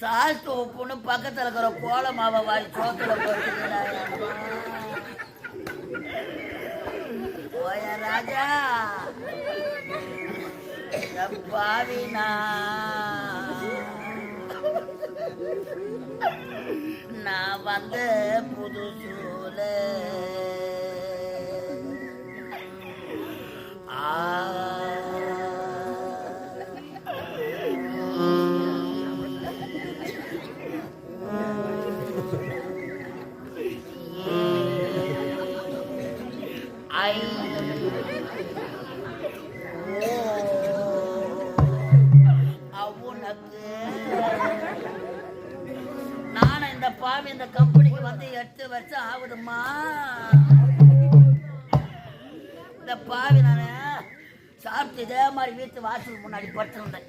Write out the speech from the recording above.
Salt உப்புன்னு பக்கத்துல இருக்கிற கோல மாவை வாரி சோத்துல போட்டுக்கிறா ராஜா பாவினா நான் வந்த புது சூழ நானும் இந்த பாவி இந்த கம்பெனிக்கு வந்து 8 வருஷம் ஆகுதுமா. இந்த பாவி நான் சாப்பிட்டு இதே மாதிரி வீட்டு வாசல் முன்னாடி படுத்திருந்தேன்.